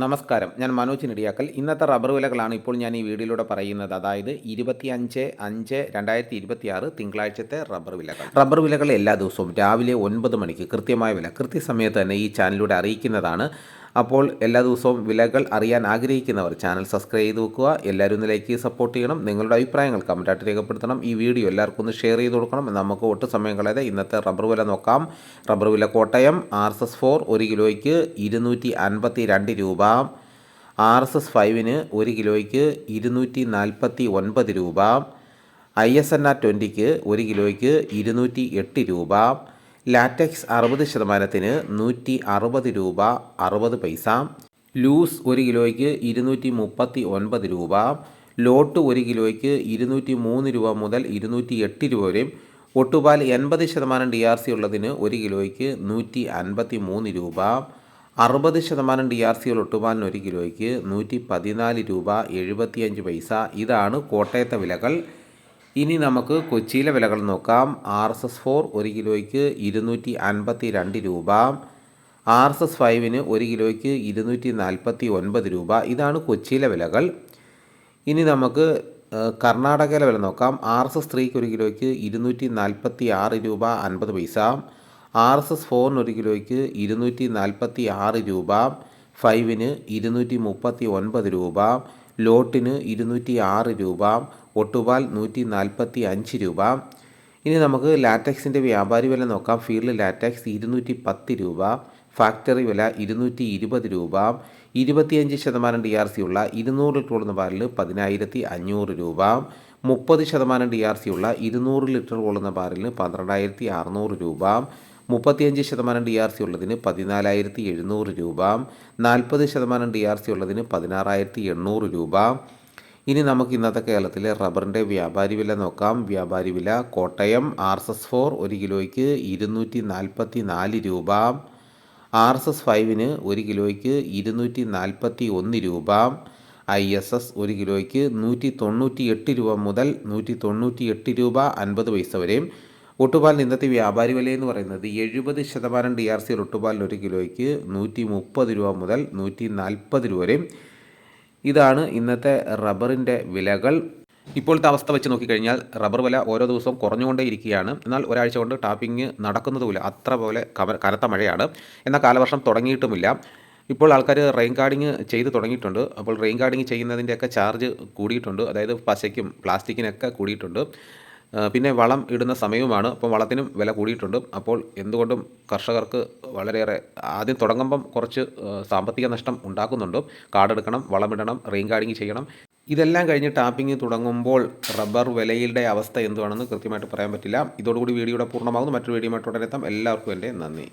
നമസ്കാരം, ഞാൻ മനോജ് നെടിയാക്കൽ. ഇന്നത്തെ റബ്ബർ വിലകളാണ് ഇപ്പോൾ ഞാൻ ഈ വീഡിയോയിലൂടെ പറയുന്നത്. അതായത് 25/5/2026 തിങ്കളാഴ്ചത്തെ റബ്ബർ വിലകൾ. റബ്ബർ വിലകൾ എല്ലാ ദിവസവും രാവിലെ 9 മണിക്ക് കൃത്യമായ വില കൃത്യസമയത്ത് തന്നെ ഈ ചാനലിലൂടെ അറിയിക്കുന്നതാണ്. അപ്പോൾ എല്ലാ ദിവസവും വിലകൾ അറിയാൻ ആഗ്രഹിക്കുന്നവർ ചാനൽ സബ്സ്ക്രൈബ് ചെയ്ത് വെക്കുക. എല്ലാവരും ഒന്ന് ലൈക്ക് ചെയ്ത് സപ്പോർട്ട് ചെയ്യണം. നിങ്ങളുടെ അഭിപ്രായങ്ങൾ കമൻറ്റായിട്ട് രേഖപ്പെടുത്തണം. ഈ വീഡിയോ എല്ലാവർക്കും ഒന്ന് ഷെയർ ചെയ്ത് കൊടുക്കണം. നമുക്ക് ഒട്ടും സമയം കളയാതെ ഇന്നത്തെ റബ്ബർ വില നോക്കാം. റബ്ബർ വില കോട്ടയം RSS-4 1 കിലോയ്ക്ക് 252 രൂപ. RSS-5 1 കിലോയ്ക്ക് 249 രൂപ. ISNR 20 1 കിലോയ്ക്ക് 208 രൂപ. ലാറ്റക്സ് 60% 160 രൂപ 60 പൈസ. ലൂസ് 1 കിലോയ്ക്ക് 239 രൂപ. ലോട്ട് 1 കിലോയ്ക്ക് 203 രൂപ മുതൽ 208 രൂപ വരെയും. ഒട്ടുപാൽ 80% DRC ഉള്ളതിന് 1 കിലോയ്ക്ക് 153 രൂപ. 60% DRC ഉള്ള ഒട്ടുപാലിന് 1 കിലോയ്ക്ക് 114 രൂപ 75 പൈസ. ഇതാണ് കോട്ടയത്തെ വിലകൾ. ഇനി നമുക്ക് കൊച്ചിയിലെ വിലകൾ നോക്കാം. RSS-4 1 കിലോയ്ക്ക് 252 രൂപ. RSS-5 1 കിലോയ്ക്ക് 249 രൂപ. ഇതാണ് കൊച്ചിയിലെ വിലകൾ. ഇനി നമുക്ക് കർണാടകയിലെ വില നോക്കാം. RSS-3 1 കിലോയ്ക്ക് 246 രൂപ 50 പൈസ. RSS-4 1 കിലോയ്ക്ക് 246 രൂപ. 5 239 രൂപ. ലോട്ടിന് 206 രൂപ. ഒട്ടുപാൽ 145 രൂപ. ഇനി നമുക്ക് ലാറ്റക്സിൻ്റെ വ്യാപാരി വില നോക്കാം. ഫീൽഡ് ലാറ്റക്സ് 210 രൂപ. ഫാക്ടറി വില 220 രൂപ. 25% DRC ഉള്ള 200 ലിറ്റർ കൊള്ളുന്ന പാലിന് 10,500 രൂപ. 30% DRC ഉള്ള 200 ലിറ്റർ കൊള്ളുന്ന പാലിന് 12,600 രൂപ. 35% DRC ഉള്ളതിന് 14,700 രൂപ. 40% DRC ഉള്ളതിന് 16,800 രൂപ. ഇനി നമുക്ക് ഇന്നത്തെ കേരളത്തിലെ റബ്ബറിൻ്റെ വ്യാപാരി വില നോക്കാം. വ്യാപാരി വില കോട്ടയം RSS-4 1 കിലോയ്ക്ക് 244 രൂപ. RSS-5 1 കിലോയ്ക്ക് 241 രൂപ. ISS 1 കിലോയ്ക്ക് 198 രൂപ മുതൽ 198 രൂപ 50 പൈസ വരെയും. ഒട്ടുപാലിന് ഇന്നത്തെ വ്യാപാരി വില എന്ന് പറയുന്നത് 70% DRC ഒട്ടുപാലിന് 1 കിലോയ്ക്ക് 130 രൂപ മുതൽ 140 രൂപ വരെയും. ഇതാണ് ഇന്നത്തെ റബ്ബറിൻ്റെ വിലകൾ. ഇപ്പോഴത്തെ അവസ്ഥ വെച്ച് നോക്കിക്കഴിഞ്ഞാൽ റബ്ബർ വില ഓരോ ദിവസവും കുറഞ്ഞുകൊണ്ടേയിരിക്കുകയാണ്. എന്നാൽ ഒരാഴ്ച കൊണ്ട് ടാപ്പിംഗ് നടക്കുന്നതുമില്ല. അത്ര പോലെ കനത്ത മഴയാണ്. എന്നാൽ കാലവർഷം തുടങ്ങിയിട്ടുമില്ല. ഇപ്പോൾ ആൾക്കാർ റെയിൻ ഗാർഡിങ് ചെയ്ത് തുടങ്ങിയിട്ടുണ്ട്. അപ്പോൾ റെയിൻ ഗാർഡിങ് ചെയ്യുന്നതിൻ്റെയൊക്കെ ചാർജ് കൂടിയിട്ടുണ്ട്. അതായത് പശയ്ക്കും പ്ലാസ്റ്റിക്കിനൊക്കെ കൂടിയിട്ടുണ്ട്. പിന്നെ വളം ഇടുന്ന സമയവുമാണ്. അപ്പോൾ വളത്തിനും വില കൂടിയിട്ടുണ്ട്. അപ്പോൾ എന്തുകൊണ്ടും കർഷകർക്ക് വളരെയേറെ ആദ്യം തുടങ്ങുമ്പം കുറച്ച് സാമ്പത്തിക നഷ്ടം ഉണ്ടാക്കുന്നുണ്ട്. കാടെടുക്കണം, വളമിടണം, റെയിൻ ഗാർഡിങ് ചെയ്യണം. ഇതെല്ലാം കഴിഞ്ഞ് ടാപ്പിംഗ് തുടങ്ങുമ്പോൾ റബ്ബർ വിലയുടെ അവസ്ഥ എന്തുവാണെന്ന് കൃത്യമായിട്ട് പറയാൻ പറ്റില്ല. ഇതോടുകൂടി വീഡിയോയുടെ പൂർണ്ണമാകുന്നു. മറ്റൊരു വീഡിയോ ഉടനെ എത്താം. എല്ലാവർക്കും എൻ്റെ നന്ദി.